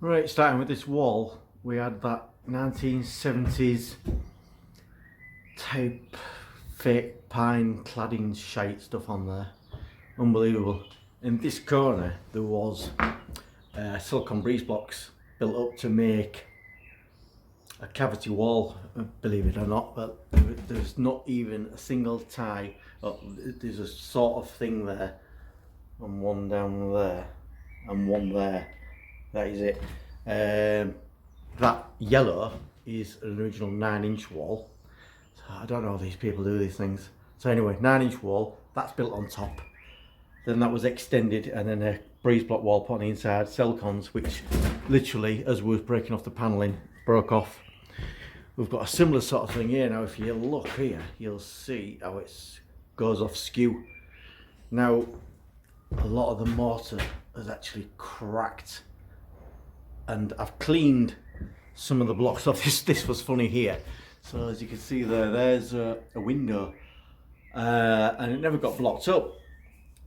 Right, starting with this wall, we had that 1970s type fake pine cladding shite stuff on there. Unbelievable. In this corner there was silicone breeze blocks built up to make a cavity wall, believe it or not, but there's not even a single tie. Oh, there's a sort of thing there, and one down there, and one there. That is it. That yellow is an original 9-inch wall. So I don't know how these people do these things. So anyway, 9-inch wall, that's built on top. Then that was extended, and then a breeze block wall put on the inside, Celcons, which literally, as we was breaking off the panelling, broke off. We've got a similar sort of thing here. Now if you look here, you'll see how it goes off skew. Now, a lot of the mortar has actually cracked, and I've cleaned some of the blocks off. This was funny here. So as you can see there's a window, and it never got blocked up.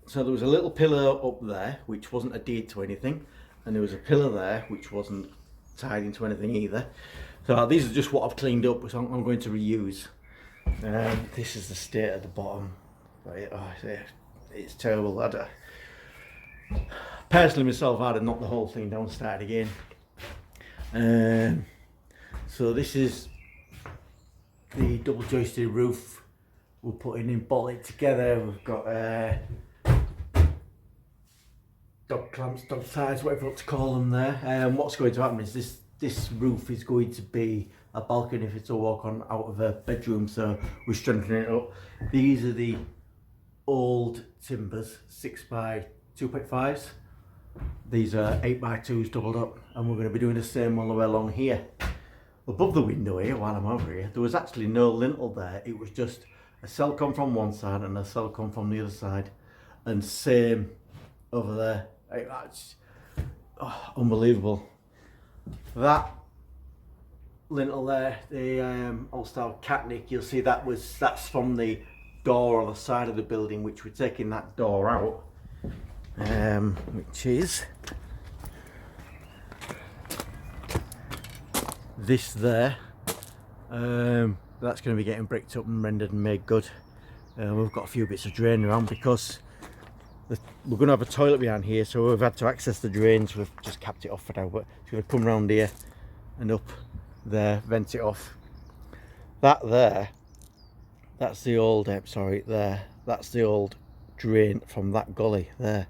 So there was a little pillar up there which wasn't adhered to anything, and there was a pillar there which wasn't tied into anything either. So these are just what I've cleaned up, which I'm going to reuse. This is the state at the bottom. It's terrible. Personally myself, I'd have knocked the whole thing down, started again. So this is the double joisted roof we're putting in, bolted together. We've got dog clamps, dog ties, whatever you want to call them there. What's going to happen is this roof is going to be a balcony if it's a walk on out of a bedroom, so we're strengthening it up. These are the old timbers, 6x2.5s. These are 8x2s doubled up, and we're going to be doing the same all the way along here. Above the window here, while I'm over here, there was actually no lintel there. It was just a Celcon from one side and a Celcon from the other side, and same over there. That's unbelievable. That lintel there, the old style catnick, you'll see that's from the door on the side of the building, which we're taking that door out, which is this there. That's going to be getting bricked up and rendered and made good. We've got a few bits of drain around because we're going to have a toilet behind here, so we've had to access the drains. We've just capped it off for now, but it's going to come round here and up there, vent it off. That there, that's the old that's the old drain from that gully there.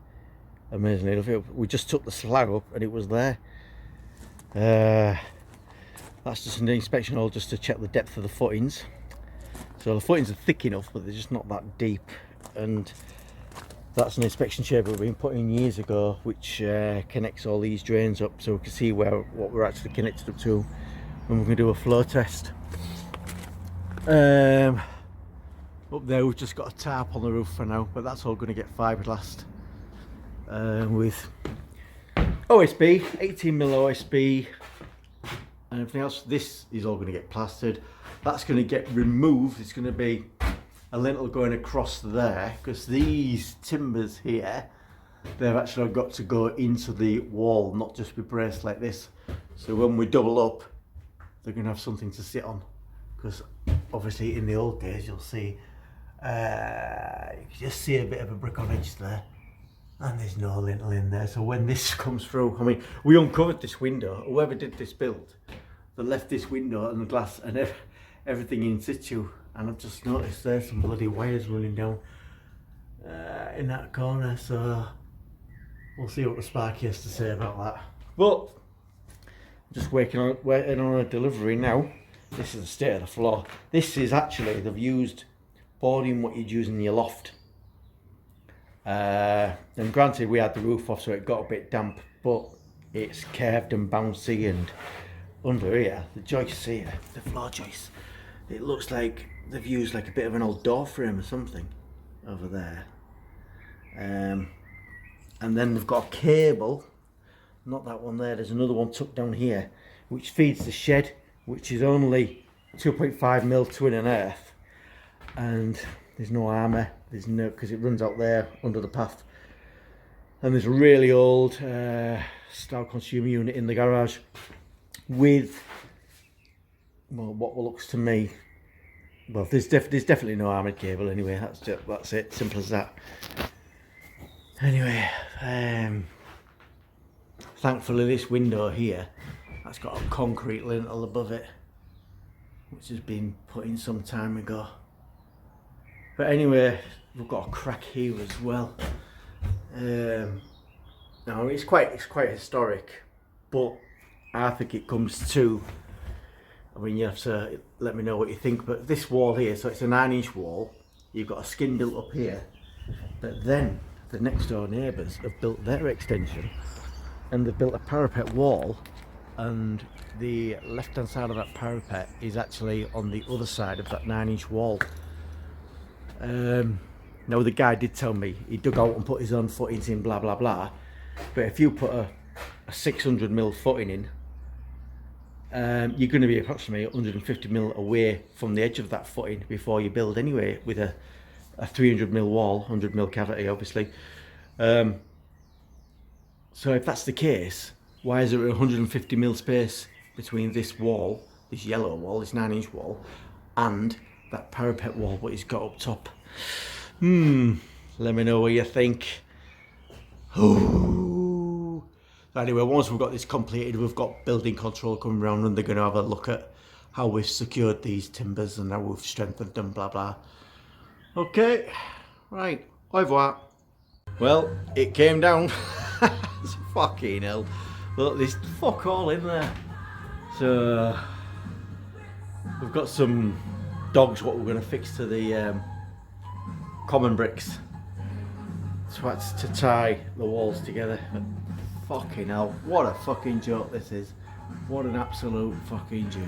Amazingly enough, we just took the slag up and it was there. That's just an inspection hole just to check the depth of the footings. So the footings are thick enough, but they're just not that deep. And that's an inspection chamber we've been put in years ago, which connects all these drains up, so we can see what we're actually connected up to, and we're going to do a flow test. Up there we've just got a tarp on the roof for now, but that's all going to get fiberglassed with OSB, 18mm OSB and everything else. This is all going to get plastered. That's going to get removed. It's going to be a lintel going across there, because these timbers here, they've actually got to go into the wall, not just be braced like this. So when we double up, they're going to have something to sit on, because obviously in the old days you'll see you can just see a bit of a brick on edge there, and there's no lintel in there. So when this comes through, I mean, we uncovered this window. Whoever did this build, they left this window and the glass and everything in situ, and I've just noticed there's some bloody wires running down in that corner. So we'll see what the Sparky has to say about that. But just waiting on a delivery now. This is the state of the floor. This is actually, they've used boarding what you'd use in your loft. And granted, we had the roof off, so it got a bit damp, but it's curved and bouncy, and under here, the joists here, the floor joists, it looks like they've used like a bit of an old door frame or something over there. And then they've got a cable, not that one there, there's another one tucked down here, which feeds the shed, which is only 2.5mm twin and earth, and there's no armour, there's no, because it runs out there under the path. And there's a really old style consumer unit in the garage with, well, what looks to me, well, there's definitely no armoured cable anyway. That's it, simple as that. Anyway, thankfully this window here, that's got a concrete lintel above it, which has been put in some time ago. But anyway, we've got a crack here as well. Now it's quite historic, but I think it comes to, I mean, you have to let me know what you think, but this wall here, so it's a 9-inch wall, you've got a skin built up here, but then the next door neighbours have built their extension and they've built a parapet wall, and the left hand side of that parapet is actually on the other side of that 9-inch wall. Now the guy did tell me he dug out and put his own footings in, blah blah blah, but if you put a 600mm footing in, you're going to be approximately 150mm away from the edge of that footing before you build anyway, with a 300mm wall, 100mm cavity obviously. So if that's the case, why is there a 150mm space between this wall, this yellow wall, this 9-inch wall, and that parapet wall what he's got up top? Let me know what you think. Ooh. So anyway, once we've got this completed, we've got building control coming around and they're going to have a look at how we've secured these timbers and how we've strengthened them, blah blah. Okay, right, au revoir. Well, it came down. It's fucking hell. Look, there's fuck all in there. So we've got some dogs what we're going to fix to the common bricks to tie the walls together. But fucking hell, what a fucking joke this is. What an absolute fucking joke.